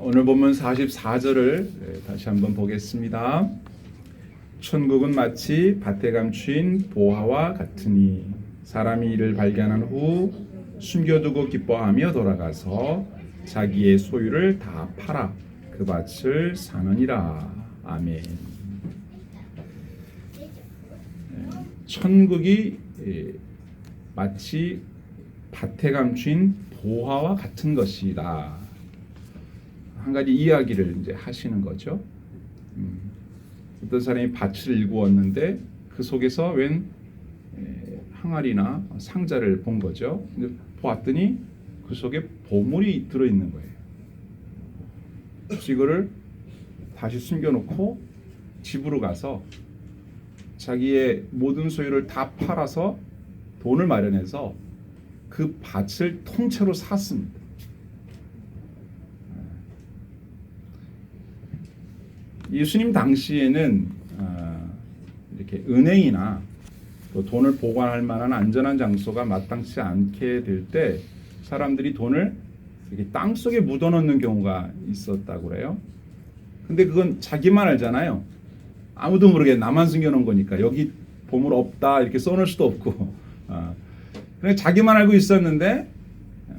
오늘 본문 44절을 다시 한번 보겠습니다. 천국은 마치 밭에 감추인 보화와 같으니 사람이 이를 발견한 후 숨겨두고 기뻐하며 돌아가서 자기의 소유를 다 팔아 그 밭을 사느니라. 아멘. 천국이 마치 밭에 감추인 보화와 같은 것이다. 한 가지 이야기를 이제 하시는 거죠. 어떤 사람이 밭을 일구었는데 그 속에서 웬 항아리나 상자를 본 거죠. 근데 보았더니 그 속에 보물이 들어있는 거예요. 그래서 이거를 다시 숨겨놓고 집으로 가서 자기의 모든 소유를 다 팔아서 돈을 마련해서 그 밭을 통째로 샀습니다. 예수님 당시에는 이렇게 은행이나 또 돈을 보관할 만한 안전한 장소가 마땅치 않게 될 때 사람들이 돈을 이렇게 땅 속에 묻어넣는 경우가 있었다고 그래요. 근데 그건 자기만 알잖아요. 아무도 모르게 나만 숨겨놓은 거니까 여기 보물 없다 이렇게 써놓을 수도 없고 그냥 자기만 알고 있었는데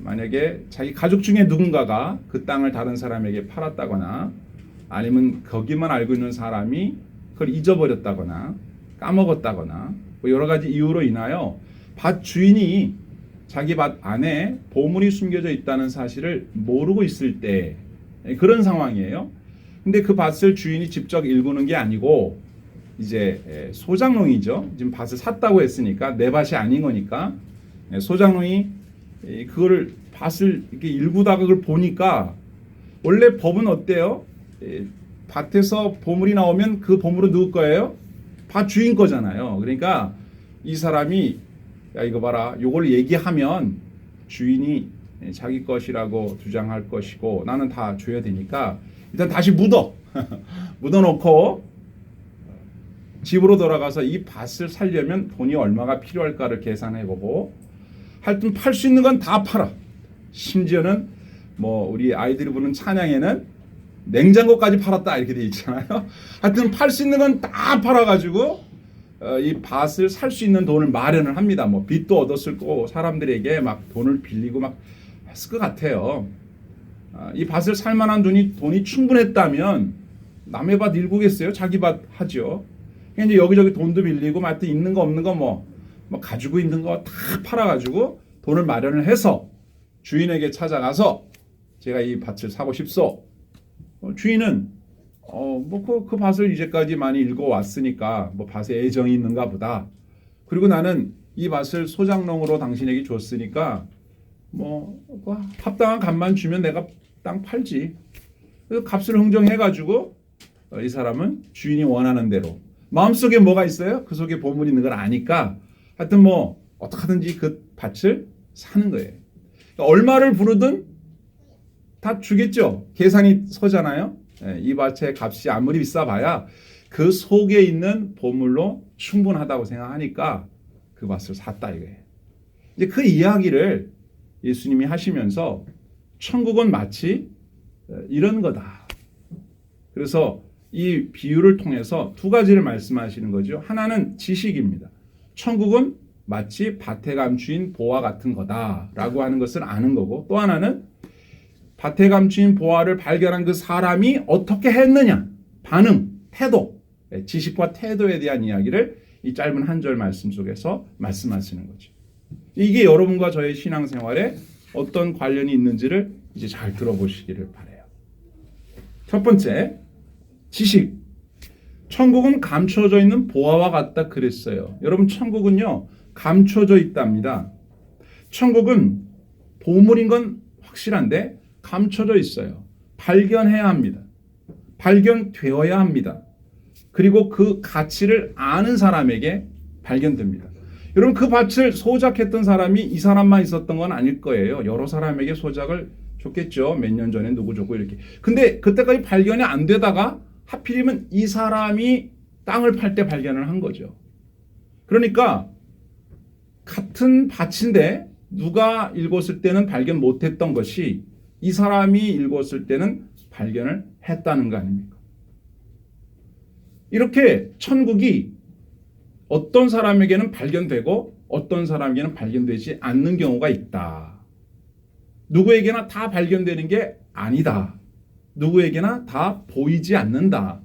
만약에 자기 가족 중에 누군가가 그 땅을 다른 사람에게 팔았다거나 아니면 거기만 알고 있는 사람이 그걸 잊어버렸다거나 까먹었다거나 뭐 여러 가지 이유로 인하여 밭 주인이 자기 밭 안에 보물이 숨겨져 있다는 사실을 모르고 있을 때 그런 상황이에요. 근데 그 밭을 주인이 직접 일구는 게 아니고 이제 소장농이죠. 지금 밭을 샀다고 했으니까 내 밭이 아닌 거니까 소장농이 그거를 밭을 이렇게 일구다가 그걸 보니까 원래 법은 어때요? 밭에서 보물이 나오면 그 보물은 누구 거예요? 밭 주인 거잖아요. 그러니까 이 사람이 야 이거 봐라 요걸 얘기하면 주인이 자기 것이라고 주장할 것이고 나는 다 줘야 되니까 일단 다시 묻어놓고 집으로 돌아가서 이 밭을 살려면 돈이 얼마가 필요할까를 계산해보고 하여튼 팔 수 있는 건 다 팔아. 심지어는 뭐 우리 아이들이 부르는 찬양에는 냉장고까지 팔았다 이렇게 돼 있잖아요. 하여튼 팔 수 있는 건 다 팔아가지고 이 밭을 살 수 있는 돈을 마련을 합니다. 뭐 빚도 얻었을 거고 사람들에게 막 돈을 빌리고 막 했을 것 같아요. 이 밭을 살 만한 돈이 충분했다면 남의 밭 일구겠어요? 자기 밭 하죠. 이제 여기저기 돈도 빌리고 하여튼 있는 거 없는 거 뭐 가지고 있는 거 다 팔아가지고 돈을 마련을 해서 주인에게 찾아가서 제가 이 밭을 사고 싶소. 주인은 그 밭을 이제까지 많이 읽어왔으니까 뭐 밭에 애정이 있는가 보다. 그리고 나는 이 밭을 소장농으로 당신에게 줬으니까 뭐 합당한 값만 주면 내가 땅 팔지. 그래서 값을 흥정해가지고 이 사람은 주인이 원하는 대로 마음속에 뭐가 있어요? 그 속에 보물이 있는 걸 아니까 하여튼 뭐 어떻게든지 그 밭을 사는 거예요. 얼마를 부르든 다 주겠죠. 계산이 서잖아요. 이 밭의 값이 아무리 비싸봐야 그 속에 있는 보물로 충분하다고 생각하니까 그 밭을 샀다 이거예요. 이제 그 이야기를 예수님이 하시면서 천국은 마치 이런 거다. 그래서 이 비유를 통해서 두 가지를 말씀하시는 거죠. 하나는 지식입니다. 천국은 마치 밭에 감추인 보화 같은 거다라고 하는 것을 아는 거고 또 하나는 밭에 감추인 보화를 발견한 그 사람이 어떻게 했느냐 반응, 태도, 지식과 태도에 대한 이야기를 이 짧은 한 절 말씀 속에서 말씀하시는 거죠. 이게 여러분과 저의 신앙생활에 어떤 관련이 있는지를 이제 잘 들어보시기를 바라요. 첫 번째, 지식. 천국은 감춰져 있는 보화와 같다 그랬어요. 여러분 천국은요 감춰져 있답니다. 천국은 보물인 건 확실한데 감춰져 있어요. 발견해야 합니다. 발견되어야 합니다. 그리고 그 가치를 아는 사람에게 발견됩니다. 여러분 그 밭을 소작했던 사람이 이 사람만 있었던 건 아닐 거예요. 여러 사람에게 소작을 줬겠죠. 몇 년 전에 누구 줬고 이렇게. 근데 그때까지 발견이 안 되다가 하필이면 이 사람이 땅을 팔 때 발견을 한 거죠. 그러니까 같은 밭인데 누가 읽었을 때는 발견 못했던 것이 이 사람이 읽었을 때는 발견을 했다는 거 아닙니까? 이렇게 천국이 어떤 사람에게는 발견되고 어떤 사람에게는 발견되지 않는 경우가 있다. 누구에게나 다 발견되는 게 아니다. 누구에게나 다 보이지 않는다.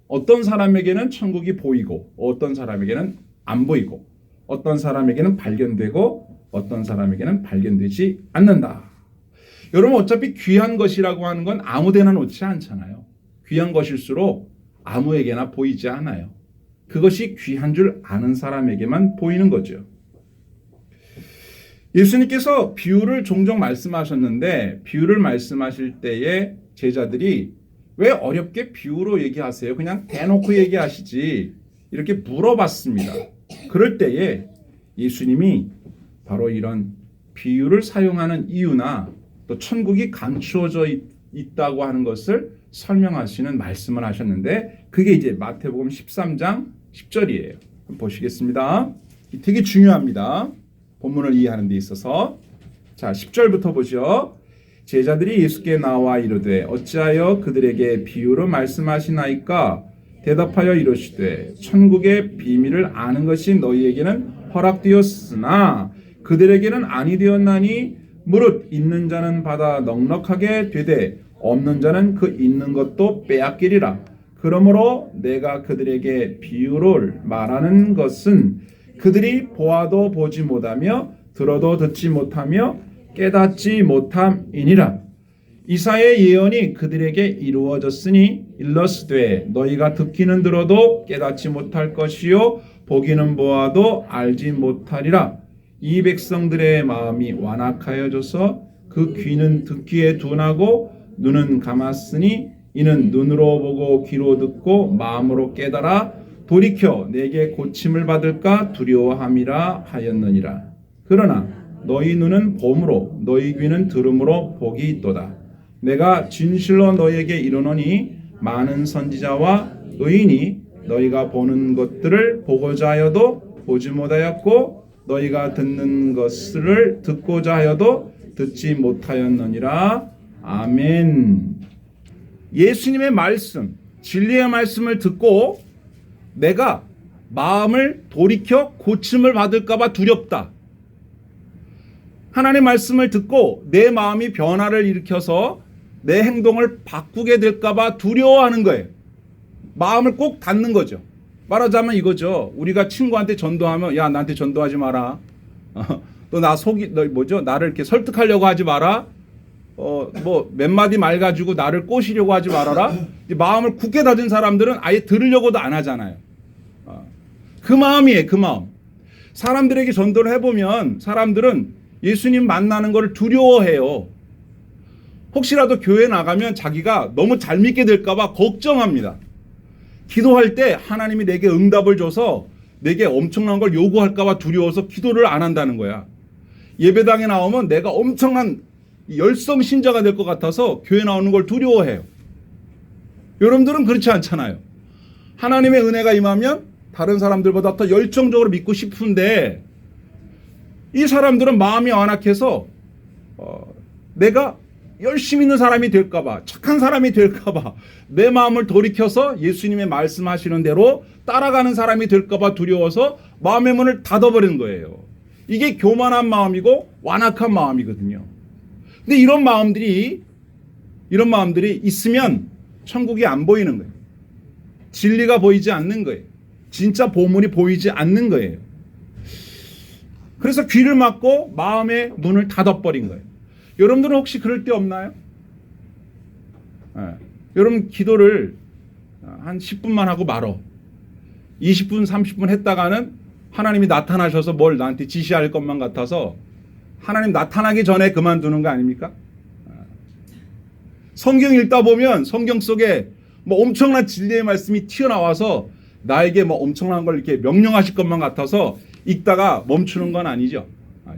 어떤 사람에게는 천국이 보이고 어떤 사람에게는 안 보이고 어떤 사람에게는 발견되고 어떤 사람에게는 발견되지 않는다. 여러분 어차피 귀한 것이라고 하는 건 아무데나 놓지 않잖아요. 귀한 것일수록 아무에게나 보이지 않아요. 그것이 귀한 줄 아는 사람에게만 보이는 거죠. 예수님께서 비유를 종종 말씀하셨는데 비유를 말씀하실 때에 제자들이 왜 어렵게 비유로 얘기하세요? 그냥 대놓고 얘기하시지. 이렇게 물어봤습니다. 그럴 때에 예수님이 바로 이런 비유를 사용하는 이유나 또 천국이 감추어져 있다고 하는 것을 설명하시는 말씀을 하셨는데 그게 이제 마태복음 13장 10절이에요. 보시겠습니다. 되게 중요합니다. 본문을 이해하는 데 있어서. 자, 10절부터 보죠. 제자들이 예수께 나와 이르되 어찌하여 그들에게 비유로 말씀하시나이까? 대답하여 이르시되 천국의 비밀을 아는 것이 너희에게는 허락되었으나 그들에게는 아니 되었나니 무릇 있는 자는 받아 넉넉하게 되되 없는 자는 그 있는 것도 빼앗기리라. 그러므로 내가 그들에게 비유를 말하는 것은 그들이 보아도 보지 못하며 들어도 듣지 못하며 깨닫지 못함이니라. 이사야의 예언이 그들에게 이루어졌으니 일러스되 너희가 듣기는 들어도 깨닫지 못할 것이요 보기는 보아도 알지 못하리라. 이 백성들의 마음이 완악하여져서 그 귀는 듣기에 둔하고 눈은 감았으니 이는 눈으로 보고 귀로 듣고 마음으로 깨달아 돌이켜 내게 고침을 받을까 두려워함이라 하였느니라. 그러나 너희 눈은 봄으로 너희 귀는 들음으로 복이 있도다. 내가 진실로 너희에게 이르노니 많은 선지자와 의인이 너희가 보는 것들을 보고자 하여도 보지 못하였고 너희가 듣는 것을 듣고자 하여도 듣지 못하였느니라. 아멘. 예수님의 말씀, 진리의 말씀을 듣고 내가 마음을 돌이켜 고침을 받을까 봐 두렵다. 하나님의 말씀을 듣고 내 마음이 변화를 일으켜서 내 행동을 바꾸게 될까 봐 두려워하는 거예요. 마음을 꼭 닫는 거죠. 말하자면 이거죠. 우리가 친구한테 전도하면 야 나한테 전도하지 마라. 또 나를 이렇게 설득하려고 하지 마라. 뭐 몇 마디 말 가지고 나를 꼬시려고 하지 말아라. 마음을 굳게 닫은 사람들은 아예 들으려고도 안 하잖아요. 그 마음이에요. 그 마음. 사람들에게 전도를 해보면 사람들은 예수님 만나는 걸 두려워해요. 혹시라도 교회 나가면 자기가 너무 잘 믿게 될까 봐 걱정합니다. 기도할 때 하나님이 내게 응답을 줘서 내게 엄청난 걸 요구할까 봐 두려워서 기도를 안 한다는 거야. 예배당에 나오면 내가 엄청난 열성 신자가 될 것 같아서 교회 나오는 걸 두려워해요. 여러분들은 그렇지 않잖아요. 하나님의 은혜가 임하면 다른 사람들보다 더 열정적으로 믿고 싶은데 이 사람들은 마음이 완악해서 내가 열심히 있는 사람이 될까 봐, 착한 사람이 될까 봐, 내 마음을 돌이켜서 예수님의 말씀하시는 대로 따라가는 사람이 될까 봐 두려워서 마음의 문을 닫아버리는 거예요. 이게 교만한 마음이고 완악한 마음이거든요. 근데 이런 마음들이 있으면 천국이 안 보이는 거예요. 진리가 보이지 않는 거예요. 진짜 보물이 보이지 않는 거예요. 그래서 귀를 막고 마음의 문을 닫아버린 거예요. 여러분들은 혹시 그럴 때 없나요? 여러분 기도를 한 10분만 하고 말어. 20분, 30분 했다가는 하나님이 나타나셔서 뭘 나한테 지시할 것만 같아서 하나님 나타나기 전에 그만두는 거 아닙니까? 성경 읽다 보면 성경 속에 뭐 엄청난 진리의 말씀이 튀어나와서 나에게 뭐 엄청난 걸 이렇게 명령하실 것만 같아서 읽다가 멈추는 건 아니죠.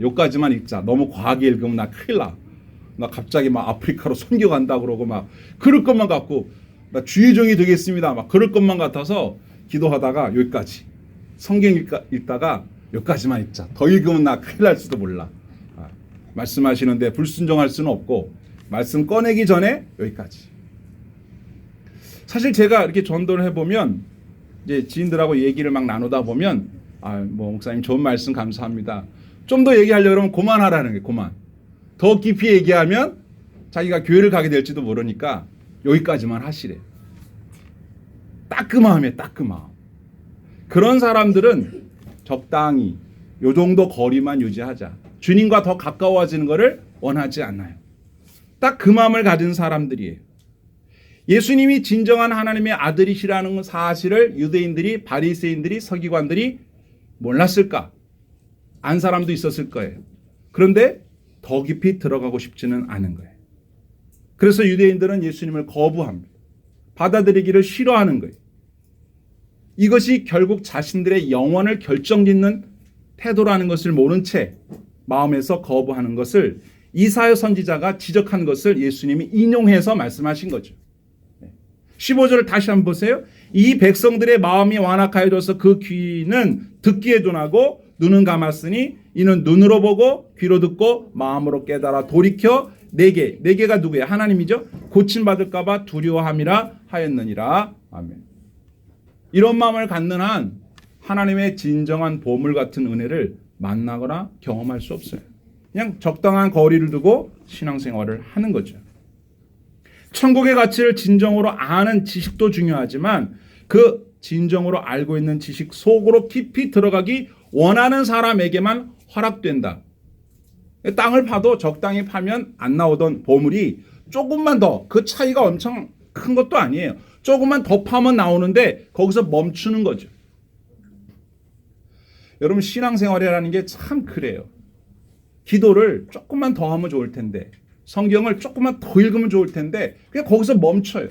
여기까지만 읽자. 너무 과하게 읽으면 나 큰일 나. 나 갑자기 막 아프리카로 선교 간다 그러고 막 그럴 것만 같고 나 주의 종이 되겠습니다. 막 그럴 것만 같아서 기도하다가 여기까지. 성경 읽다가 여기까지만 읽자. 더 읽으면 나 큰일 날 수도 몰라. 말씀하시는데 불순종할 수는 없고 말씀 꺼내기 전에 여기까지. 사실 제가 이렇게 전도를 해보면 이제 지인들하고 얘기를 막 나누다 보면 뭐 목사님 좋은 말씀 감사합니다. 좀 더 얘기하려고 그러면 그만하라는 게 그만. 더 깊이 얘기하면 자기가 교회를 가게 될지도 모르니까 여기까지만 하시래. 따끔함이에요, 따끔함. 그런 사람들은 적당히 요 정도 거리만 유지하자. 주님과 더 가까워지는 것을 원하지 않아요. 딱 그 마음을 가진 사람들이에요. 예수님이 진정한 하나님의 아들이시라는 사실을 유대인들이, 바리새인들이, 서기관들이 몰랐을까? 안 사람도 있었을 거예요. 그런데 더 깊이 들어가고 싶지는 않은 거예요. 그래서 유대인들은 예수님을 거부합니다. 받아들이기를 싫어하는 거예요. 이것이 결국 자신들의 영혼을 결정짓는 태도라는 것을 모른 채 마음에서 거부하는 것을 이사야 선지자가 지적한 것을 예수님이 인용해서 말씀하신 거죠. 15절을 다시 한번 보세요. 이 백성들의 마음이 완악하여져서 그 귀는 듣기에 둔하고 눈은 감았으니 이는 눈으로 보고 귀로 듣고 마음으로 깨달아 돌이켜 내게가 누구예요? 하나님이죠. 고침받을까 봐 두려워함이라 하였느니라. 아멘. 이런 마음을 갖는 한 하나님의 진정한 보물 같은 은혜를 만나거나 경험할 수 없어요. 그냥 적당한 거리를 두고 신앙생활을 하는 거죠. 천국의 가치를 진정으로 아는 지식도 중요하지만 그 진정으로 알고 있는 지식 속으로 깊이 들어가기 원하는 사람에게만 허락된다. 땅을 파도 적당히 파면 안 나오던 보물이 조금만 더, 그 차이가 엄청 큰 것도 아니에요. 조금만 더 파면 나오는데 거기서 멈추는 거죠. 여러분, 신앙생활이라는 게 참 그래요. 기도를 조금만 더 하면 좋을 텐데, 성경을 조금만 더 읽으면 좋을 텐데 그냥 거기서 멈춰요.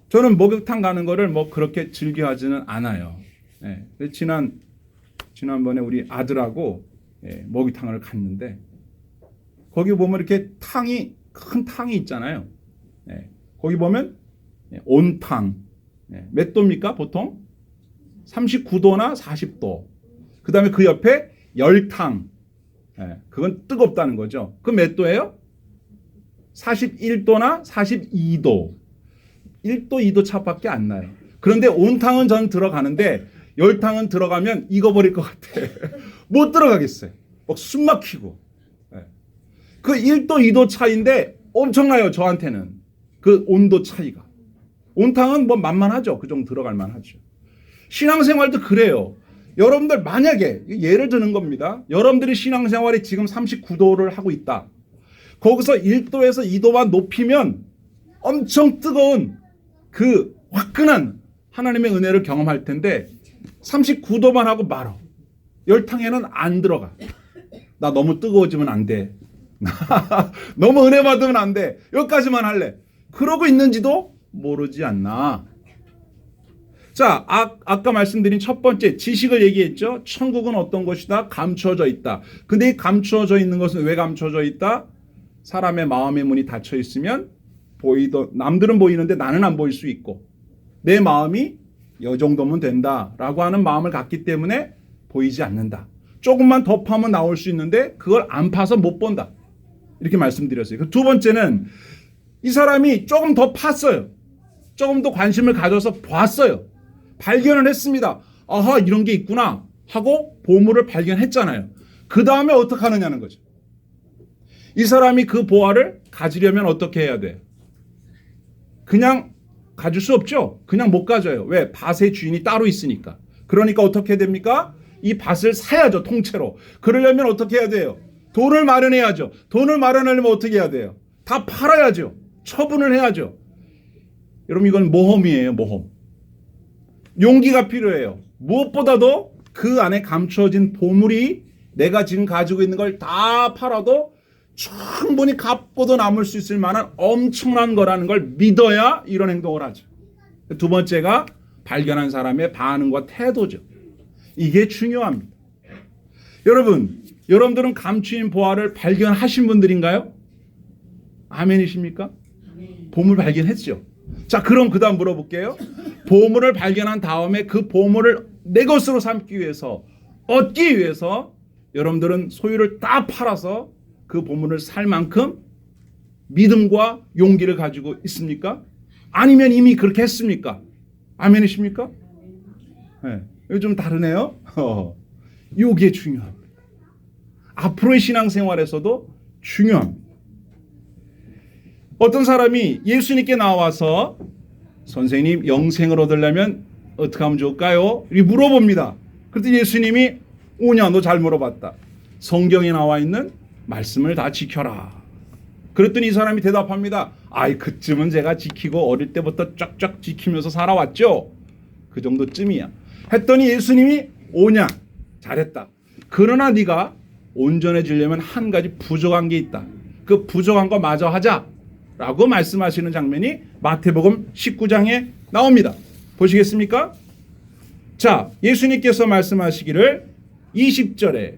저는 목욕탕 가는 거를 뭐 그렇게 즐겨하지는 않아요. 네. 지난번에 우리 아들하고 목욕탕을 갔는데 거기 보면 이렇게 큰 탕이 있잖아요. 거기 보면 온탕 몇 도입니까 보통? 39도나 40도. 그 다음에 그 옆에 열탕. 그건 뜨겁다는 거죠. 그 몇 도예요? 41도나 42도. 1도, 2도 차밖에 안 나요. 그런데 온탕은 전 들어가는데 열탕은 들어가면 익어버릴 것 같아. 못 들어가겠어요. 막 숨 막히고. 그 1도, 2도 차이인데 엄청나요, 저한테는. 그 온도 차이가. 온탕은 뭐 만만하죠. 그 정도 들어갈 만하죠. 신앙생활도 그래요. 여러분들 만약에 예를 드는 겁니다. 여러분들이 신앙생활이 지금 39도를 하고 있다. 거기서 1도에서 2도만 높이면 엄청 뜨거운 그 화끈한 하나님의 은혜를 경험할 텐데 39도만 하고 말어. 열탕에는 안 들어가. 나 너무 뜨거워지면 안 돼. 너무 은혜 받으면 안 돼. 여기까지만 할래. 그러고 있는지도 모르지 않나. 자, 아까 말씀드린 첫 번째 지식을 얘기했죠. 천국은 어떤 것이다? 감추어져 있다. 근데 이 감추어져 있는 것은 왜 감추어져 있다? 사람의 마음의 문이 닫혀 있으면 남들은 보이는데 나는 안 보일 수 있고 내 마음이 이 정도면 된다라고 하는 마음을 갖기 때문에 보이지 않는다. 조금만 더 파면 나올 수 있는데 그걸 안 파서 못 본다. 이렇게 말씀드렸어요. 두 번째는 이 사람이 조금 더 팠어요. 조금 더 관심을 가져서 봤어요. 발견을 했습니다. 아하, 이런 게 있구나 하고 보물을 발견했잖아요. 그 다음에 어떻게 하느냐는 거죠. 이 사람이 그 보화를 가지려면 어떻게 해야 돼요? 그냥 가질 수 없죠. 그냥 못 가져요. 왜? 밭의 주인이 따로 있으니까. 그러니까 어떻게 됩니까? 이 밭을 사야죠, 통째로. 그러려면 어떻게 해야 돼요? 돈을 마련해야죠. 돈을 마련하려면 어떻게 해야 돼요? 다 팔아야죠. 처분을 해야죠. 여러분, 이건 모험이에요, 모험. 용기가 필요해요. 무엇보다도 그 안에 감추어진 보물이 내가 지금 가지고 있는 걸 다 팔아도 충분히 갚고도 남을 수 있을 만한 엄청난 거라는 걸 믿어야 이런 행동을 하죠. 두 번째가 발견한 사람의 반응과 태도죠. 이게 중요합니다. 여러분들은 감추인 보화를 발견하신 분들인가요? 아멘이십니까? 보물 발견했죠. 자, 그럼 그 다음 물어볼게요. 보물을 발견한 다음에 그 보물을 내 것으로 삼기 위해서, 얻기 위해서 여러분들은 소유를 다 팔아서 그 본문을 살 만큼 믿음과 용기를 가지고 있습니까? 아니면 이미 그렇게 했습니까? 아멘이십니까? 네. 이거 좀 다르네요. 이게 중요합니다. 앞으로의 신앙생활에서도 중요합니다. 어떤 사람이 예수님께 나와서 선생님 영생을 얻으려면 어떻게 하면 좋을까요? 이렇게 물어봅니다. 그랬더니 예수님이 오냐 너 잘 물어봤다. 성경에 나와 있는 말씀을 다 지켜라. 그랬더니 이 사람이 대답합니다. 아이 그쯤은 제가 지키고 어릴 때부터 쫙쫙 지키면서 살아왔죠. 그 정도쯤이야. 했더니 예수님이 오냐 잘했다. 그러나 네가 온전해지려면 한 가지 부족한 게 있다. 그 부족한 거 마저 하자라고 말씀하시는 장면이 마태복음 19장에 나옵니다. 보시겠습니까? 자, 예수님께서 말씀하시기를 20절에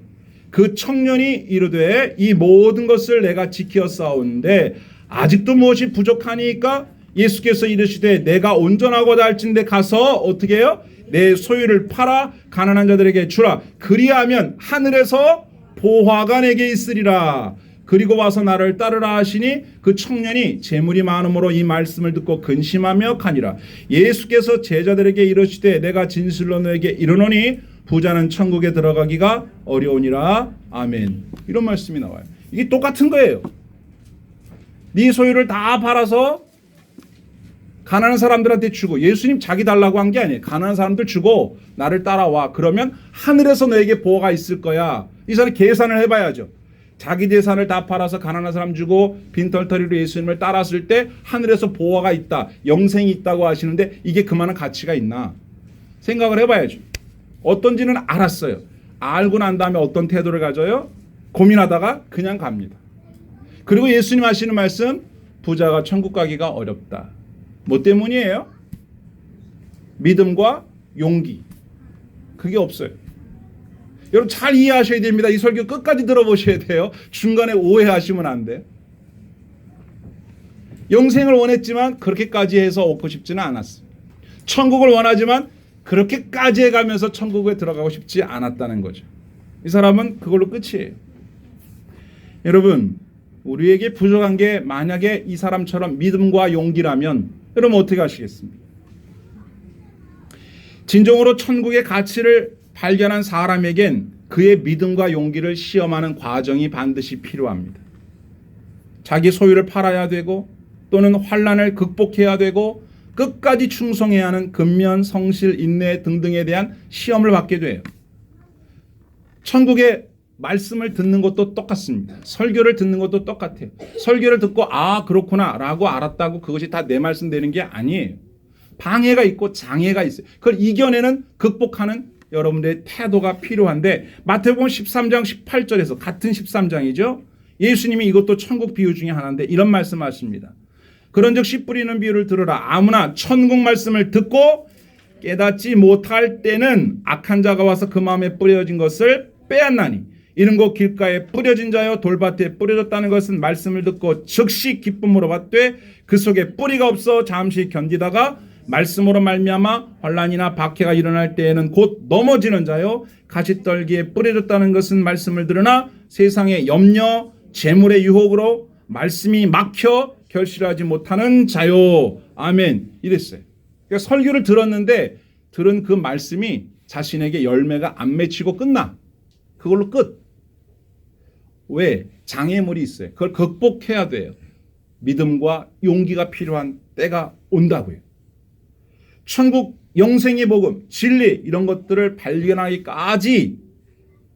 그 청년이 이르되 이 모든 것을 내가 지켰사온데 아직도 무엇이 부족하니까 예수께서 이르시되 내가 온전하고자 할진대 가서 어떻게 해요? 내 소유를 팔아 가난한 자들에게 주라. 그리하면 하늘에서 보화가 내게 있으리라. 그리고 와서 나를 따르라 하시니 그 청년이 재물이 많음으로 이 말씀을 듣고 근심하며 가니라. 예수께서 제자들에게 이르시되 내가 진실로 너에게 이르노니 부자는 천국에 들어가기가 어려우니라. 아멘. 이런 말씀이 나와요. 이게 똑같은 거예요. 네 소유를 다 팔아서 가난한 사람들한테 주고, 예수님 자기 달라고 한 게 아니에요. 가난한 사람들 주고 나를 따라와. 그러면 하늘에서 너에게 보호가 있을 거야. 이 사람이 계산을 해봐야죠. 자기 재산을 다 팔아서 가난한 사람 주고 빈털터리로 예수님을 따랐을 때 하늘에서 보호가 있다, 영생이 있다고 하시는데 이게 그만한 가치가 있나 생각을 해봐야죠. 어떤지는 알았어요. 알고 난 다음에 어떤 태도를 가져요? 고민하다가 그냥 갑니다. 그리고 예수님 하시는 말씀, 부자가 천국 가기가 어렵다. 뭐 때문이에요? 믿음과 용기. 그게 없어요. 여러분 잘 이해하셔야 됩니다. 이 설교 끝까지 들어보셔야 돼요. 중간에 오해하시면 안 돼요. 영생을 원했지만 그렇게까지 해서 얻고 싶지는 않았어요. 천국을 원하지만 그렇게까지 해가면서 천국에 들어가고 싶지 않았다는 거죠. 이 사람은 그걸로 끝이에요. 여러분, 우리에게 부족한 게 만약에 이 사람처럼 믿음과 용기라면 여러분 어떻게 하시겠습니까? 진정으로 천국의 가치를 발견한 사람에겐 그의 믿음과 용기를 시험하는 과정이 반드시 필요합니다. 자기 소유를 팔아야 되고 또는 환난을 극복해야 되고 끝까지 충성해야 하는 근면, 성실, 인내 등등에 대한 시험을 받게 돼요. 천국의 말씀을 듣는 것도 똑같습니다. 설교를 듣는 것도 똑같아요. 설교를 듣고 아 그렇구나 라고 알았다고 그것이 다 내 말씀 되는 게 아니에요. 방해가 있고 장애가 있어요. 그걸 이겨내는, 극복하는 여러분들의 태도가 필요한데 마태복음 13장 18절에서 같은 13장이죠. 예수님이 이것도 천국 비유 중에 하나인데 이런 말씀하십니다. 그런즉 씨 뿌리는 비유를 들으라. 아무나 천국 말씀을 듣고 깨닫지 못할 때는 악한 자가 와서 그 마음에 뿌려진 것을 빼앗나니 이는 곧 길가에 뿌려진 자여 돌밭에 뿌려졌다는 것은 말씀을 듣고 즉시 기쁨으로 받되 그 속에 뿌리가 없어 잠시 견디다가 말씀으로 말미암아 환난이나 박해가 일어날 때에는 곧 넘어지는 자요 가시떨기에 뿌려졌다는 것은 말씀을 들으나 세상의 염려 재물의 유혹으로 말씀이 막혀 결실하지 못하는 자요. 아멘. 이랬어요. 그러니까 설교를 들었는데 들은 그 말씀이 자신에게 열매가 안 맺히고 끝나. 그걸로 끝. 왜? 장애물이 있어요. 그걸 극복해야 돼요. 믿음과 용기가 필요한 때가 온다고요. 천국, 영생의 복음, 진리 이런 것들을 발견하기까지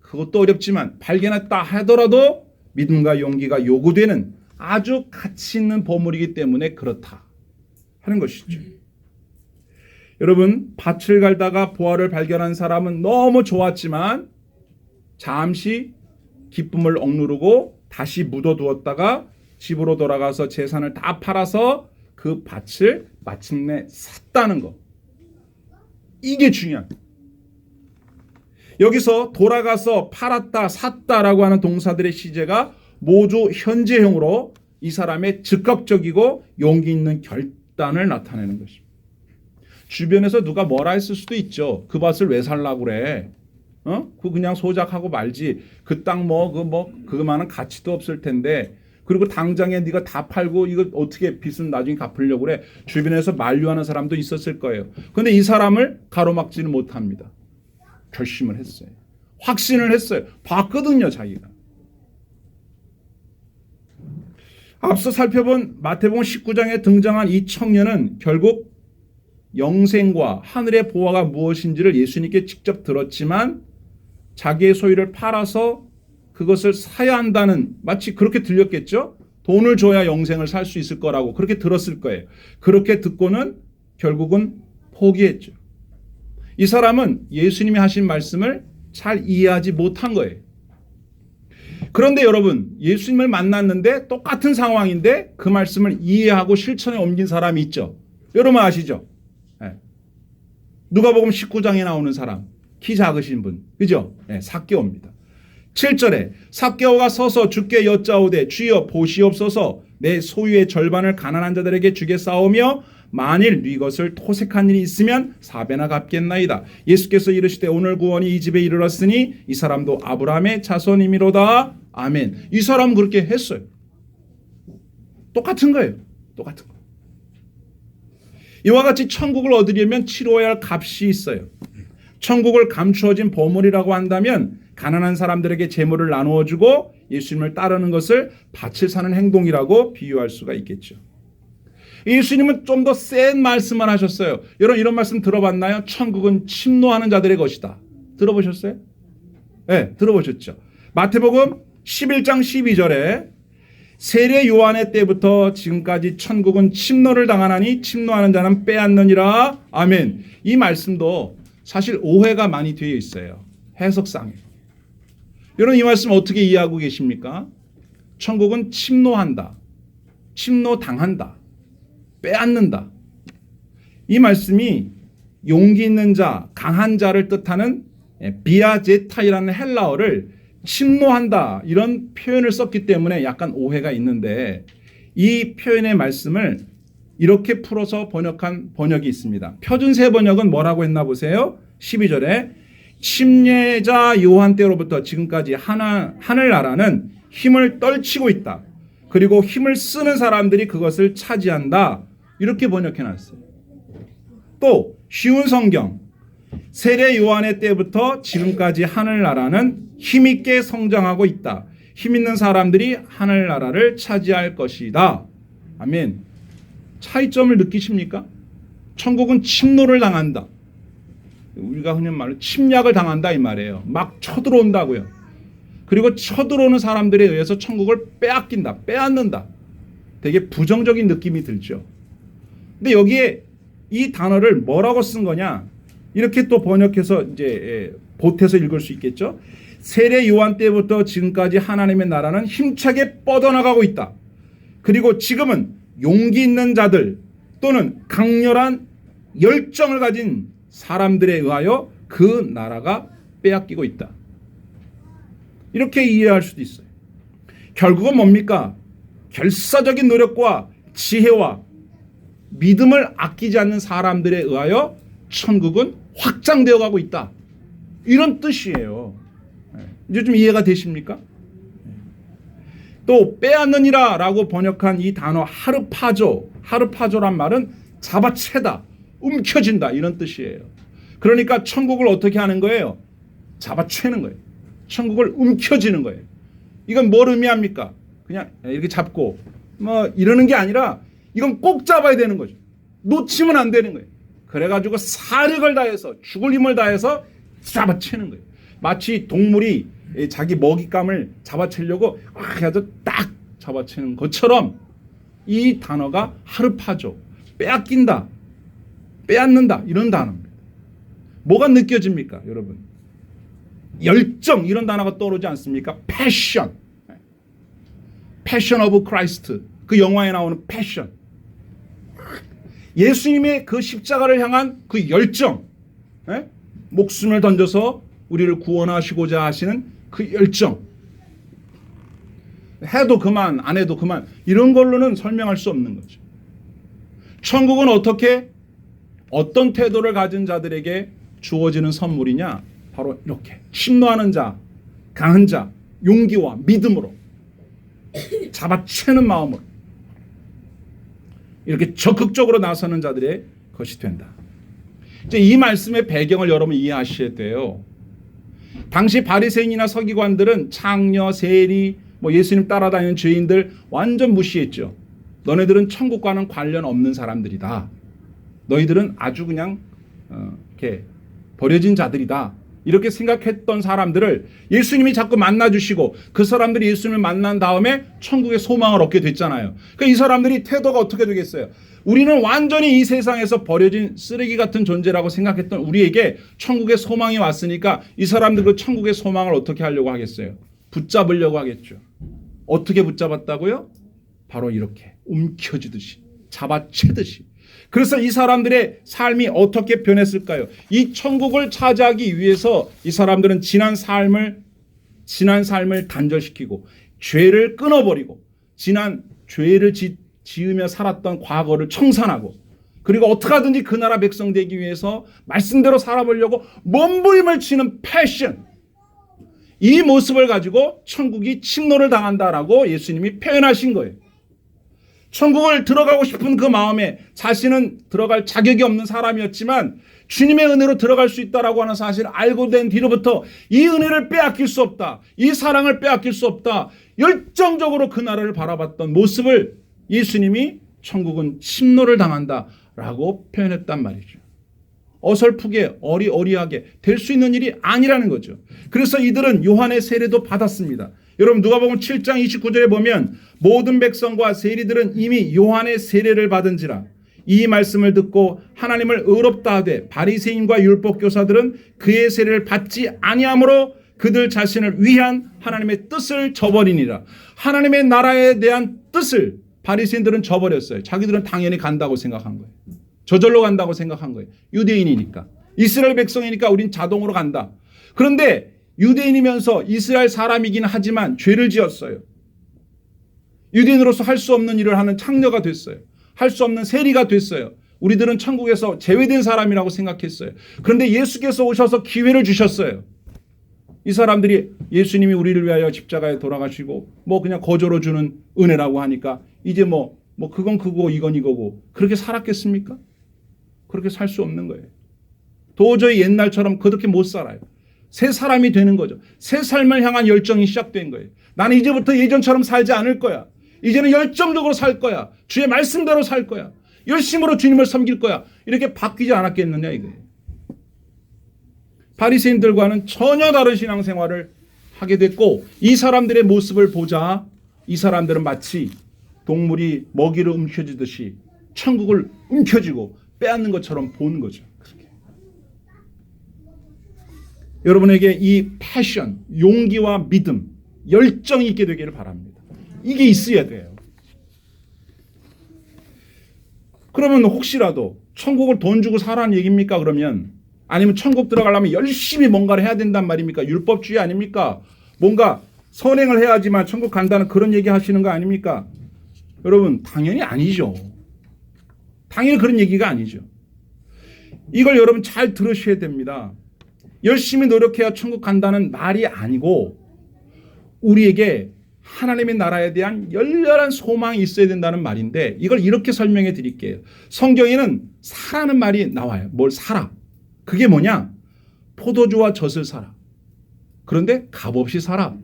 그것도 어렵지만 발견했다 하더라도 믿음과 용기가 요구되는 아주 가치 있는 보물이기 때문에 그렇다 하는 것이죠. 여러분, 밭을 갈다가 보화를 발견한 사람은 너무 좋았지만 잠시 기쁨을 억누르고 다시 묻어두었다가 집으로 돌아가서 재산을 다 팔아서 그 밭을 마침내 샀다는 것. 이게 중요합니다. 여기서 돌아가서 팔았다, 샀다라고 하는 동사들의 시제가 모두 현재형으로 이 사람의 즉각적이고 용기 있는 결단을 나타내는 것입니다. 주변에서 누가 뭐라 했을 수도 있죠. 그 밭을 왜 살라고 그래? 그 그냥 소작하고 말지. 그 땅 그만한 가치도 없을 텐데. 그리고 당장에 네가 다 팔고 이거 어떻게 빚은 나중에 갚으려고 그래. 주변에서 만류하는 사람도 있었을 거예요. 근데 이 사람을 가로막지는 못합니다. 결심을 했어요. 확신을 했어요. 봤거든요, 자기가. 앞서 살펴본 마태복음 19장에 등장한 이 청년은 결국 영생과 하늘의 보화가 무엇인지를 예수님께 직접 들었지만 자기의 소유를 팔아서 그것을 사야 한다는, 마치 그렇게 들렸겠죠? 돈을 줘야 영생을 살 수 있을 거라고 그렇게 들었을 거예요. 그렇게 듣고는 결국은 포기했죠. 이 사람은 예수님이 하신 말씀을 잘 이해하지 못한 거예요. 그런데 여러분, 예수님을 만났는데 똑같은 상황인데 그 말씀을 이해하고 실천에 옮긴 사람이 있죠. 여러분 아시죠? 네. 누가복음 19장에 나오는 사람, 키 작으신 분, 그죠? 네, 삭개오입니다. 7절에 삭개오가 서서 주께 여짜오되 주여 보시옵소서 내 소유의 절반을 가난한 자들에게 주겠사오며 만일 네 것을 토색한 일이 있으면 4배나 갚겠나이다. 예수께서 이르시되 오늘 구원이 이 집에 이르렀으니 이 사람도 아브라함의 자손이미로다. 아멘. 이 사람은 그렇게 했어요. 똑같은 거예요. 똑같은 거. 이와 같이 천국을 얻으려면 치러야 할 값이 있어요. 천국을 감추어진 보물이라고 한다면 가난한 사람들에게 재물을 나누어 주고 예수님을 따르는 것을 밭을 사는 행동이라고 비유할 수가 있겠죠. 예수님은 좀 더 센 말씀을 하셨어요. 여러분 이런 말씀 들어봤나요? 천국은 침노하는 자들의 것이다. 들어보셨어요? 네, 들어보셨죠. 마태복음 11장 12절에 세례 요한의 때부터 지금까지 천국은 침노를 당하나니 침노하는 자는 빼앗느니라. 아멘. 이 말씀도 사실 오해가 많이 되어 있어요. 해석상에. 여러분 이 말씀 어떻게 이해하고 계십니까? 천국은 침노한다. 침노당한다. 빼앗는다. 이 말씀이 용기 있는 자, 강한 자를 뜻하는 비아제타이라는 헬라어를 침노한다 이런 표현을 썼기 때문에 약간 오해가 있는데 이 표현의 말씀을 이렇게 풀어서 번역한 번역이 있습니다. 표준세 번역은 뭐라고 했나 보세요. 12절에 침례자 요한 때로부터 지금까지 하늘나라는 힘을 떨치고 있다. 그리고 힘을 쓰는 사람들이 그것을 차지한다. 이렇게 번역해놨어요. 또 쉬운 성경 세례 요한의 때부터 지금까지 하늘나라는 힘있게 성장하고 있다. 힘있는 사람들이 하늘나라를 차지할 것이다. 아멘. 차이점을 느끼십니까? 천국은 침노를 당한다. 우리가 흔히 말로 침략을 당한다 이 말이에요. 막 쳐들어온다고요. 그리고 쳐들어오는 사람들에 의해서 천국을 빼앗긴다. 빼앗는다. 되게 부정적인 느낌이 들죠. 근데 여기에 이 단어를 뭐라고 쓴 거냐? 이렇게 또 번역해서 이제 보태서 읽을 수 있겠죠. 세례 요한 때부터 지금까지 하나님의 나라는 힘차게 뻗어나가고 있다. 그리고 지금은 용기 있는 자들 또는 강렬한 열정을 가진 사람들에 의하여 그 나라가 빼앗기고 있다. 이렇게 이해할 수도 있어요. 결국은 뭡니까? 결사적인 노력과 지혜와 믿음을 아끼지 않는 사람들에 의하여 천국은 확장되어 가고 있다. 이런 뜻이에요. 이제 좀 이해가 되십니까? 또 빼앗느니라 라고 번역한 이 단어 하르파조란 말은 잡아채다, 움켜진다 이런 뜻이에요. 그러니까 천국을 어떻게 하는 거예요? 잡아채는 거예요. 천국을 움켜쥐는 거예요. 이건 뭘 의미합니까? 그냥 이렇게 잡고 뭐 이러는 게 아니라 이건 꼭 잡아야 되는 거죠. 놓치면 안 되는 거예요. 그래가지고 사력을 다해서 죽을 힘을 다해서 잡아채는 거예요. 마치 동물이 자기 먹잇감을 잡아채려고 해서 딱 잡아채는 것처럼 이 단어가 하르파조, 빼앗긴다, 빼앗는다 이런 단어입니다. 뭐가 느껴집니까 여러분? 열정 이런 단어가 떠오르지 않습니까? 패션, 패션 오브 크라이스트 그 영화에 나오는 패션 예수님의 그 십자가를 향한 그 열정 목숨을 던져서 우리를 구원하시고자 하시는 그 열정 해도 그만 안 해도 그만 이런 걸로는 설명할 수 없는 거죠. 천국은 어떻게 어떤 태도를 가진 자들에게 주어지는 선물이냐? 바로 이렇게 침노하는 자, 강한 자, 용기와 믿음으로 잡아채는 마음으로 이렇게 적극적으로 나서는 자들의 것이 된다. 이제 이 말씀의 배경을 여러분 이해하셔야 돼요. 당시 바리새인이나 서기관들은 창녀, 세리, 예수님 따라다니는 죄인들 완전 무시했죠. 너네들은 천국과는 관련 없는 사람들이다. 너희들은 아주 그냥 이렇게 버려진 자들이다. 이렇게 생각했던 사람들을 예수님이 자꾸 만나주시고 그 사람들이 예수님을 만난 다음에 천국의 소망을 얻게 됐잖아요. 그러니까 이 사람들이 태도가 어떻게 되겠어요? 우리는 완전히 이 세상에서 버려진 쓰레기 같은 존재라고 생각했던 우리에게 천국의 소망이 왔으니까 이 사람들 그 천국의 소망을 어떻게 하려고 하겠어요? 붙잡으려고 하겠죠. 어떻게 붙잡았다고요? 바로 이렇게 움켜쥐듯이, 잡아채듯이. 그래서 이 사람들의 삶이 어떻게 변했을까요? 이 천국을 차지하기 위해서 이 사람들은 지난 삶을 단절시키고 죄를 끊어버리고 지난 죄를 지으며 살았던 과거를 청산하고 그리고 어떻게 하든지 그 나라 백성 되기 위해서 말씀대로 살아보려고 몸부림을 치는 패션, 이 모습을 가지고 천국이 침노를 당한다라고 예수님이 표현하신 거예요. 천국을 들어가고 싶은 그 마음에 자신은 들어갈 자격이 없는 사람이었지만 주님의 은혜로 들어갈 수 있다라고 하는 사실을 알고 된 뒤로부터 이 은혜를 빼앗길 수 없다, 이 사랑을 빼앗길 수 없다, 열정적으로 그 나라를 바라봤던 모습을 예수님이 천국은 침노를 당한다라고 표현했단 말이죠. 어설프게 어리어리하게 될 수 있는 일이 아니라는 거죠. 그래서 이들은 요한의 세례도 받았습니다. 여러분 누가복음 7장 29절에 보면 모든 백성과 세리들은 이미 요한의 세례를 받은지라 이 말씀을 듣고 하나님을 의롭다 하되 바리새인과 율법교사들은 그의 세례를 받지 아니하므로 그들 자신을 위한 하나님의 뜻을 저버리니라. 하나님의 나라에 대한 뜻을 바리새인들은 저버렸어요. 자기들은 당연히 간다고 생각한 거예요. 저절로 간다고 생각한 거예요. 유대인이니까. 이스라엘 백성이니까 우린 자동으로 간다. 그런데 유대인이면서 이스라엘 사람이긴 하지만 죄를 지었어요. 유대인으로서 할 수 없는 일을 하는 창녀가 됐어요. 할 수 없는 세리가 됐어요. 우리들은 천국에서 제외된 사람이라고 생각했어요. 그런데 예수께서 오셔서 기회를 주셨어요. 이 사람들이 예수님이 우리를 위하여 십자가에 돌아가시고 그냥 거저로 주는 은혜라고 하니까 이제 그건 그거 이건 이거고 그렇게 살았겠습니까? 그렇게 살 수 없는 거예요. 도저히 옛날처럼 그렇게 못 살아요. 새 사람이 되는 거죠. 새 삶을 향한 열정이 시작된 거예요. 나는 이제부터 예전처럼 살지 않을 거야. 이제는 열정적으로 살 거야. 주의 말씀대로 살 거야. 열심으로 주님을 섬길 거야. 이렇게 바뀌지 않았겠느냐 이거예요. 바리새인들과는 전혀 다른 신앙생활을 하게 됐고 이 사람들의 모습을 보자 이 사람들은 마치 동물이 먹이를 움켜쥐듯이 천국을 움켜쥐고 빼앗는 것처럼 보는 거죠. 그렇게. 여러분에게 이 패션, 용기와 믿음, 열정이 있게 되기를 바랍니다. 이게 있어야 돼요. 그러면 혹시라도 천국을 돈 주고 사라는 얘기입니까? 그러면 아니면 천국 들어가려면 열심히 뭔가를 해야 된단 말입니까? 율법주의 아닙니까? 뭔가 선행을 해야지만 천국 간다는 그런 얘기 하시는 거 아닙니까? 여러분 당연히 아니죠. 당연히 그런 얘기가 아니죠. 이걸 여러분 잘 들으셔야 됩니다. 열심히 노력해야 천국 간다는 말이 아니고 우리에게 하나님의 나라에 대한 열렬한 소망이 있어야 된다는 말인데 이걸 이렇게 설명해 드릴게요. 성경에는 사라는 말이 나와요. 뭘 사라? 그게 뭐냐? 포도주와 젖을 사라. 그런데 값없이 사라.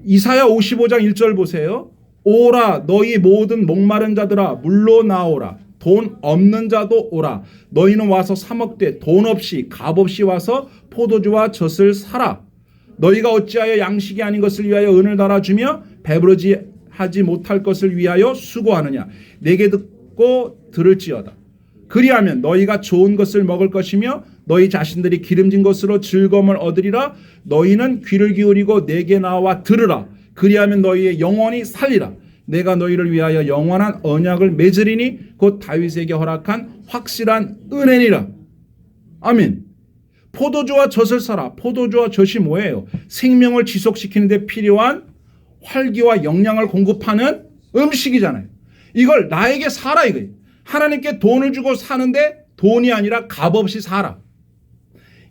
이사야 55장 1절 보세요. 오라 너희 모든 목마른 자들아 물로 나오라. 돈 없는 자도 오라. 너희는 와서 사 먹되 돈 없이 값없이 와서 포도주와 젖을 사라. 너희가 어찌하여 양식이 아닌 것을 위하여 은을 달아주며 배부르지 하지 못할 것을 위하여 수고하느냐. 내게 듣고 들을지어다. 그리하면 너희가 좋은 것을 먹을 것이며 너희 자신들이 기름진 것으로 즐거움을 얻으리라. 너희는 귀를 기울이고 내게 나와 들으라. 그리하면 너희의 영혼이 살리라. 내가 너희를 위하여 영원한 언약을 맺으리니 곧 다윗에게 허락한 확실한 은혜니라. 아멘. 포도주와 젖을 사라. 포도주와 젖이 뭐예요? 생명을 지속시키는 데 필요한 활기와 영양을 공급하는 음식이잖아요. 이걸 나에게 사라 이거예요. 하나님께 돈을 주고 사는데 돈이 아니라 값없이 사라.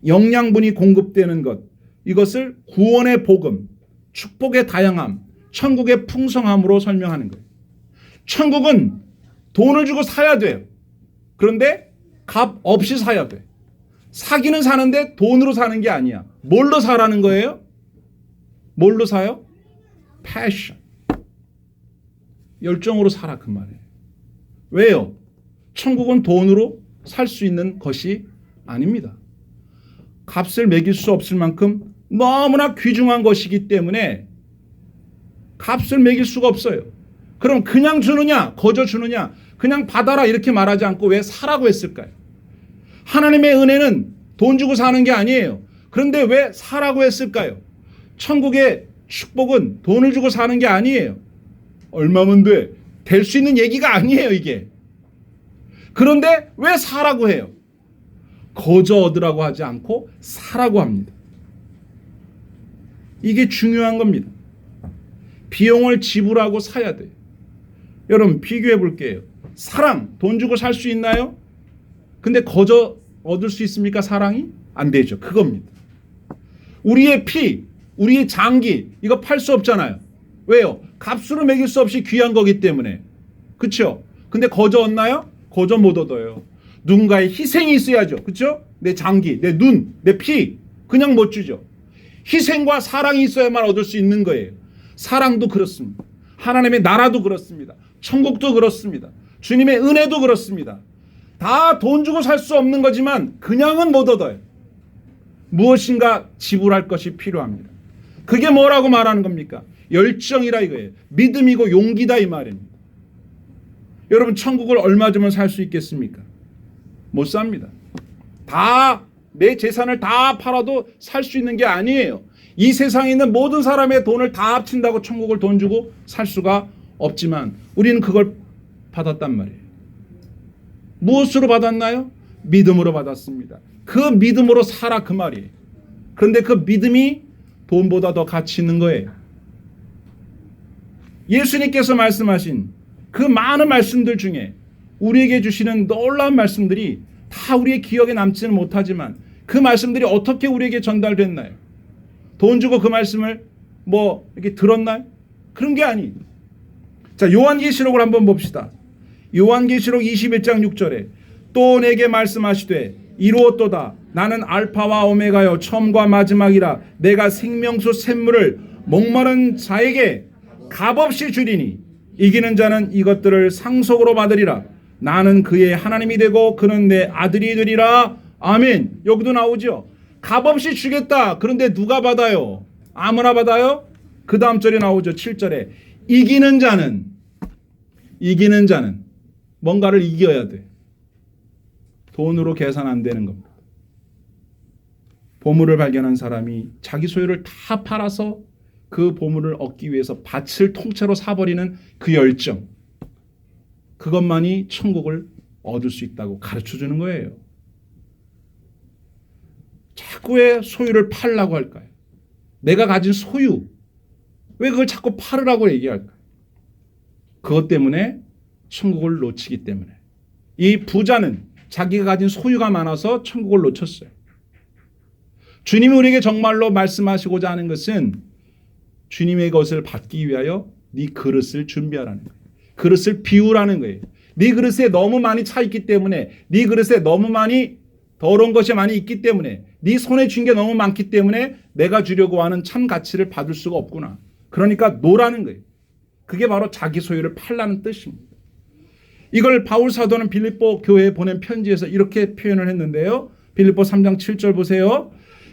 영양분이 공급되는 것, 이것을 구원의 복음, 축복의 다양함, 천국의 풍성함으로 설명하는 거예요. 천국은 돈을 주고 사야 돼요. 그런데 값 없이 사야 돼. 사기는 사는데 돈으로 사는 게 아니야. 뭘로 사라는 거예요? 뭘로 사요? 패션. 열정으로 사라 그 말이에요. 왜요? 천국은 돈으로 살 수 있는 것이 아닙니다. 값을 매길 수 없을 만큼 너무나 귀중한 것이기 때문에 값을 매길 수가 없어요. 그럼 그냥 주느냐, 거저 주느냐, 그냥 받아라 이렇게 말하지 않고 왜 사라고 했을까요? 하나님의 은혜는 돈 주고 사는 게 아니에요. 그런데 왜 사라고 했을까요? 천국의 축복은 돈을 주고 사는 게 아니에요. 얼마면 돼? 될 수 있는 얘기가 아니에요, 이게. 그런데 왜 사라고 해요? 거저 얻으라고 하지 않고 사라고 합니다. 이게 중요한 겁니다. 비용을 지불하고 사야 돼요. 여러분 비교해 볼게요. 사랑, 돈 주고 살 수 있나요? 근데 거저 얻을 수 있습니까? 사랑이? 안 되죠. 그겁니다. 우리의 피, 우리의 장기, 이거 팔 수 없잖아요. 왜요? 값으로 매길 수 없이 귀한 거기 때문에. 그렇죠? 근데 거저 얻나요? 거저 못 얻어요. 누군가의 희생이 있어야죠. 그렇죠? 내 장기, 내 눈, 내 피 그냥 못 주죠. 희생과 사랑이 있어야만 얻을 수 있는 거예요. 사랑도 그렇습니다. 하나님의 나라도 그렇습니다. 천국도 그렇습니다. 주님의 은혜도 그렇습니다. 다 돈 주고 살 수 없는 거지만 그냥은 못 얻어요. 무엇인가 지불할 것이 필요합니다. 그게 뭐라고 말하는 겁니까? 열정이라 이거예요. 믿음이고 용기다 이 말입니다. 여러분 천국을 얼마 주면 살 수 있겠습니까? 못 삽니다. 다 내 재산을 다 팔아도 살 수 있는 게 아니에요. 이 세상에 있는 모든 사람의 돈을 다 합친다고 천국을 돈 주고 살 수가 없지만 우리는 그걸 받았단 말이에요. 무엇으로 받았나요? 믿음으로 받았습니다. 그 믿음으로 살아 그 말이에요. 그런데 그 믿음이 돈보다 더 가치 있는 거예요. 예수님께서 말씀하신 그 많은 말씀들 중에 우리에게 주시는 놀라운 말씀들이 다 우리의 기억에 남지는 못하지만 그 말씀들이 어떻게 우리에게 전달됐나요? 돈 주고 그 말씀을 이렇게 들었나요? 그런 게 아니에요. 자, 요한계시록을 한번 봅시다. 요한계시록 21장 6절에 또 내게 말씀하시되 이루었도다. 나는 알파와 오메가요 처음과 마지막이라. 내가 생명수 샘물을 목마른 자에게 값없이 주리니 이기는 자는 이것들을 상속으로 받으리라. 나는 그의 하나님이 되고 그는 내 아들이 되리라. 아멘. 여기도 나오죠. 값없이 주겠다. 그런데 누가 받아요? 아무나 받아요? 그 다음 절에 나오죠. 7절에 이기는 자는 뭔가를 이겨야 돼. 돈으로 계산 안 되는 겁니다. 보물을 발견한 사람이 자기 소유를 다 팔아서 그 보물을 얻기 위해서 밭을 통째로 사버리는 그 열정, 그것만이 천국을 얻을 수 있다고 가르쳐주는 거예요. 자꾸 왜 소유를 팔라고 할까요? 내가 가진 소유, 왜 그걸 자꾸 팔으라고 얘기할까요? 그것 때문에 천국을 놓치기 때문에. 이 부자는 자기가 가진 소유가 많아서 천국을 놓쳤어요. 주님이 우리에게 정말로 말씀하시고자 하는 것은 주님의 것을 받기 위하여 네 그릇을 준비하라는 거예요. 그릇을 비우라는 거예요. 네 그릇에 너무 많이 차 있기 때문에, 네 그릇에 너무 많이 더러운 것이 많이 있기 때문에, 네 손에 쥔 게 너무 많기 때문에 내가 주려고 하는 참 가치를 받을 수가 없구나. 그러니까 놓으라는 거예요. 그게 바로 자기 소유를 팔라는 뜻입니다. 이걸 바울 사도는 빌립보 교회에 보낸 편지에서 이렇게 표현을 했는데요. 빌립보 3장 7절 보세요.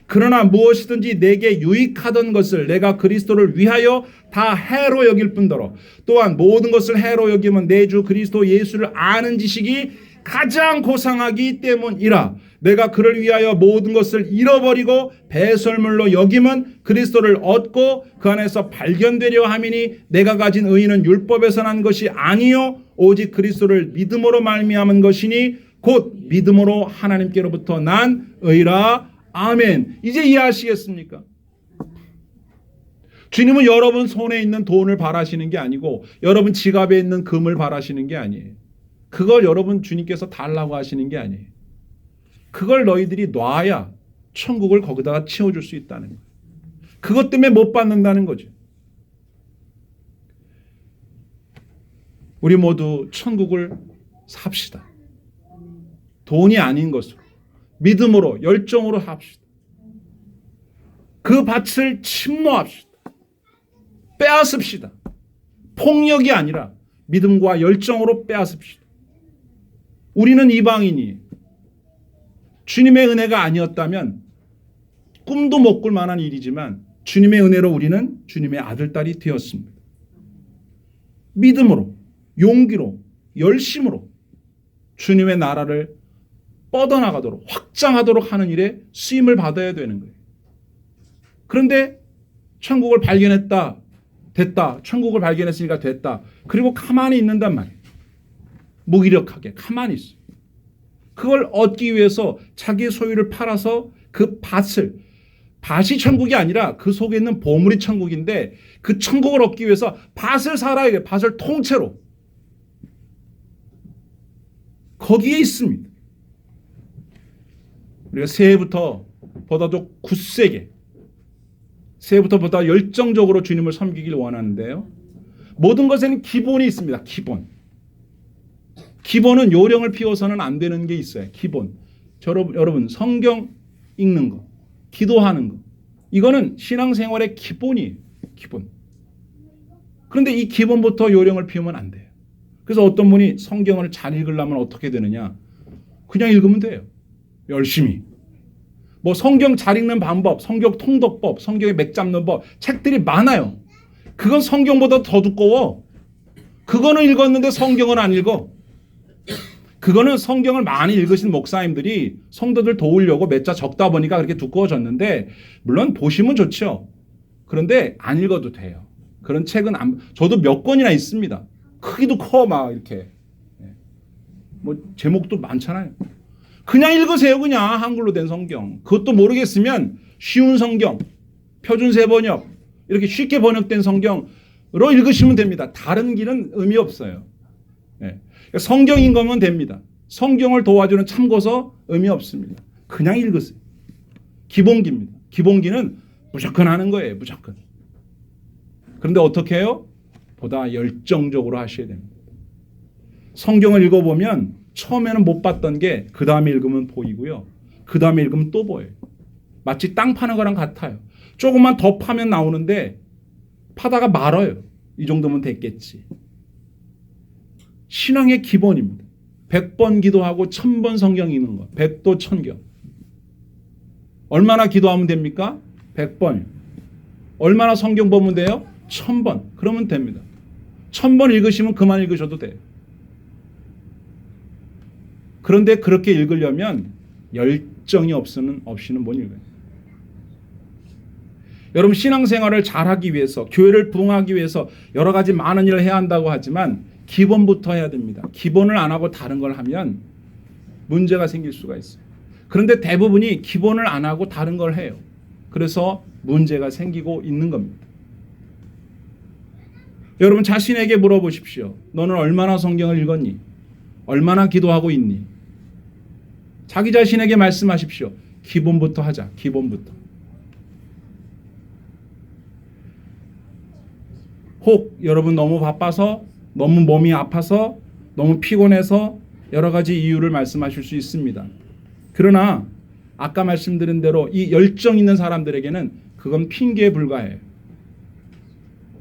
그러나 무엇이든지 내게 유익하던 것을 내가 그리스도를 위하여 다 해로 여길 뿐더러 또한 모든 것을 해로 여기면 내 주 그리스도 예수를 아는 지식이 가장 고상하기 때문이라. 내가 그를 위하여 모든 것을 잃어버리고 배설물로 여김은 그리스도를 얻고 그 안에서 발견되려 함이니 내가 가진 의의는 율법에서 난 것이 아니요 오직 그리스도를 믿음으로 말미암은 것이니 곧 믿음으로 하나님께로부터 난 의라. 아멘. 이제 이해하시겠습니까? 주님은 여러분 손에 있는 돈을 바라시는 게 아니고 여러분 지갑에 있는 금을 바라시는 게 아니에요. 그걸 여러분 주님께서 달라고 하시는 게 아니에요. 그걸 너희들이 놔야 천국을 거기다가 채워줄 수 있다는 거예요. 그것 때문에 못 받는다는 거죠. 우리 모두 천국을 삽시다. 돈이 아닌 것으로, 믿음으로, 열정으로 합시다. 그 밭을 침노합시다. 빼앗읍시다. 폭력이 아니라 믿음과 열정으로 빼앗읍시다. 우리는 이방인이 주님의 은혜가 아니었다면 꿈도 못 꿀 만한 일이지만 주님의 은혜로 우리는 주님의 아들딸이 되었습니다. 믿음으로, 용기로, 열심으로 주님의 나라를 뻗어나가도록, 확장하도록 하는 일에 쓰임을 받아야 되는 거예요. 그런데 천국을 발견했다, 됐다. 천국을 발견했으니까 됐다. 그리고 가만히 있는단 말이에요. 무기력하게 가만히 있어요. 그걸 얻기 위해서 자기의 소유를 팔아서 그 밭이 천국이 아니라 그 속에 있는 보물이 천국인데 그 천국을 얻기 위해서 밭을 살아야 돼요. 밭을 통째로. 거기에 있습니다. 우리가 새해부터 보다도 굳세게, 새해부터 보다 열정적으로 주님을 섬기길 원하는데요. 모든 것에는 기본이 있습니다. 기본은 요령을 피워서는 안 되는 게 있어요. 기본. 여러분 성경 읽는 거, 기도하는 거, 이거는 신앙생활의 기본이에요. 기본. 그런데 이 기본부터 요령을 피우면 안 돼요. 그래서 어떤 분이 성경을 잘 읽으려면 어떻게 되느냐? 그냥 읽으면 돼요. 열심히. 뭐 성경 잘 읽는 방법, 성경 통독법, 성경의 맥 잡는 법, 책들이 많아요. 그건 성경보다 더 두꺼워. 그거는 읽었는데 성경은 안 읽어. 그거는 성경을 많이 읽으신 목사님들이 성도들 도우려고 몇 자 적다 보니까 그렇게 두꺼워졌는데, 물론 보시면 좋죠. 그런데 안 읽어도 돼요. 그런 책은 저도 몇 권이나 있습니다. 크기도 커 막 이렇게. 뭐 제목도 많잖아요. 그냥 읽으세요. 그냥 한글로 된 성경. 그것도 모르겠으면 쉬운 성경, 표준세 번역, 이렇게 쉽게 번역된 성경으로 읽으시면 됩니다. 다른 길은 의미 없어요. 성경인 거면 됩니다. 성경을 도와주는 참고서 의미 없습니다. 그냥 읽으세요. 기본기입니다. 기본기는 무조건 하는 거예요. 무조건. 그런데 어떻게 해요? 보다 열정적으로 하셔야 됩니다. 성경을 읽어보면 처음에는 못 봤던 게 그 다음에 읽으면 보이고요. 그 다음에 읽으면 또 보여요. 마치 땅 파는 거랑 같아요. 조금만 더 파면 나오는데 파다가 말아요. 이 정도면 됐겠지. 신앙의 기본입니다. 100번 기도하고 1000번 성경 읽는 거. 100도 1000경. 얼마나 기도하면 됩니까? 100번. 얼마나 성경 보면 돼요? 1000번. 그러면 됩니다. 1000번 읽으시면 그만 읽으셔도 돼요. 그런데 그렇게 읽으려면 열정이 없이는 못 읽어요. 여러분 신앙생활을 잘하기 위해서, 교회를 부흥하기 위해서 여러 가지 많은 일을 해야 한다고 하지만 기본부터 해야 됩니다. 기본을 안 하고 다른 걸 하면 문제가 생길 수가 있어요. 그런데 대부분이 기본을 안 하고 다른 걸 해요. 그래서 문제가 생기고 있는 겁니다. 여러분 자신에게 물어보십시오. 너는 얼마나 성경을 읽었니? 얼마나 기도하고 있니? 자기 자신에게 말씀하십시오. 기본부터 하자. 기본부터. 혹 여러분 너무 바빠서, 너무 몸이 아파서, 너무 피곤해서 여러 가지 이유를 말씀하실 수 있습니다. 그러나 아까 말씀드린 대로 이 열정 있는 사람들에게는 그건 핑계에 불과해요.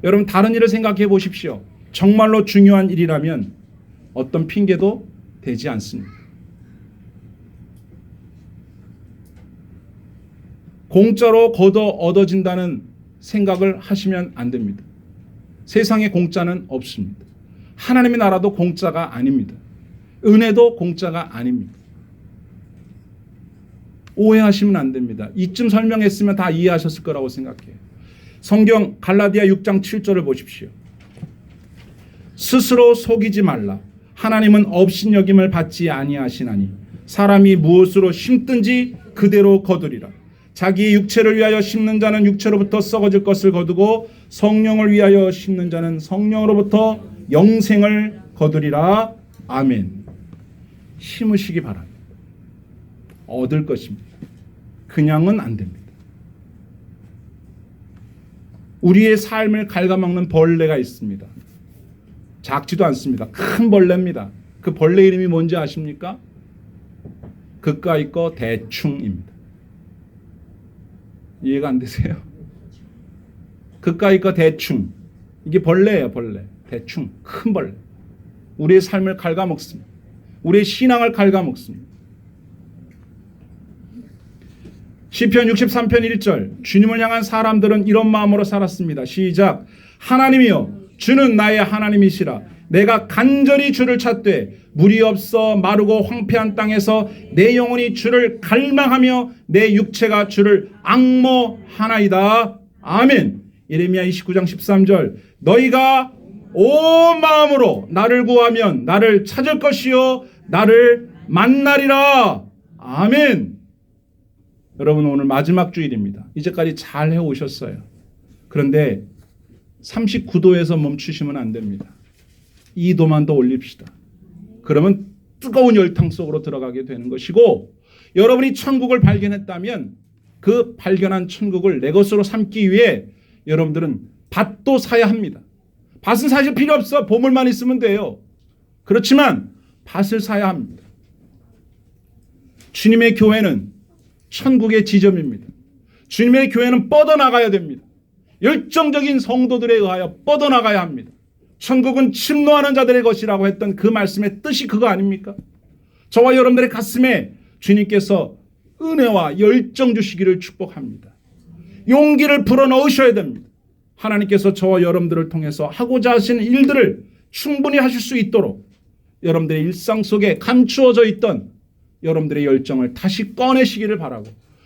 여러분 다른 일을 생각해 보십시오. 정말로 중요한 일이라면 어떤 핑계도 되지 않습니다. 공짜로 얻어진다는 생각을 하시면 안 됩니다. 세상에 공짜는 없습니다. 하나님의 나라도 공짜가 아닙니다. 은혜도 공짜가 아닙니다. 오해하시면 안 됩니다. 이쯤 설명했으면 다 이해하셨을 거라고 생각해요. 성경 갈라디아 6장 7절을 보십시오. 스스로 속이지 말라. 하나님은 업신여김을 받지 아니하시나니 사람이 무엇으로 심든지 그대로 거두리라. 자기의 육체를 위하여 심는 자는 육체로부터 썩어질 것을 거두고 성령을 위하여 심는 자는 성령으로부터 영생을 거두리라. 아멘. 심으시기 바랍니다. 얻을 것입니다. 그냥은 안 됩니다. 우리의 삶을 갉아먹는 벌레가 있습니다. 작지도 않습니다. 큰 벌레입니다. 그 벌레 이름이 뭔지 아십니까? 그까이 거 대충입니다. 이해가 안 되세요? 그까이 거 대충. 이게 벌레예요, 벌레. 대충, 큰 벌레. 우리의 삶을 갉아먹습니다. 우리의 신앙을 갉아먹습니다. 시편 63편 1절 주님을 향한 사람들은 이런 마음으로 살았습니다. 시작. 하나님이여 주는 나의 하나님이시라. 내가 간절히 주를 찾되 물이 없어 마르고 황폐한 땅에서 내 영혼이 주를 갈망하며 내 육체가 주를 앙모하나이다. 아멘. 예레미야 29장 13절 너희가 온 마음으로 나를 구하면 나를 찾을 것이요 나를 만나리라. 아멘. 여러분 오늘 마지막 주일입니다. 이제까지 잘 해오셨어요. 그런데 39도에서 멈추시면 안 됩니다. 2도만 더 올립시다. 그러면 뜨거운 열탕 속으로 들어가게 되는 것이고 여러분이 천국을 발견했다면 그 발견한 천국을 내 것으로 삼기 위해 여러분들은 밭도 사야 합니다. 밭은 사실 필요 없어. 보물만 있으면 돼요. 그렇지만 밭을 사야 합니다. 주님의 교회는 천국의 지점입니다. 주님의 교회는 뻗어나가야 됩니다. 열정적인 성도들에 의하여 뻗어나가야 합니다. 천국은 침노하는 자들의 것이라고 했던 그 말씀의 뜻이 그거 아닙니까? 저와 여러분들의 가슴에 주님께서 은혜와 열정 주시기를 축복합니다. 용기를 불어넣으셔야 됩니다. 하나님께서 저와 여러분들을 통해서 하고자 하시는 일들을 충분히 하실 수 있도록 여러분들의 일상 속에 감추어져 있던 여러분들의 열정을 다시 꺼내시기를 바라고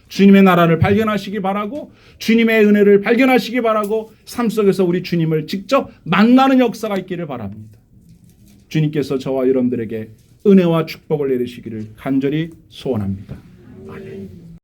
주님의 나라를 발견하시기 바라고 주님의 은혜를 발견하시기 바라고 삶 속에서 우리 주님을 직접 만나는 역사가 있기를 바랍니다. 주님께서 저와 여러분들에게 은혜와 축복을 내리시기를 간절히 소원합니다. 아멘.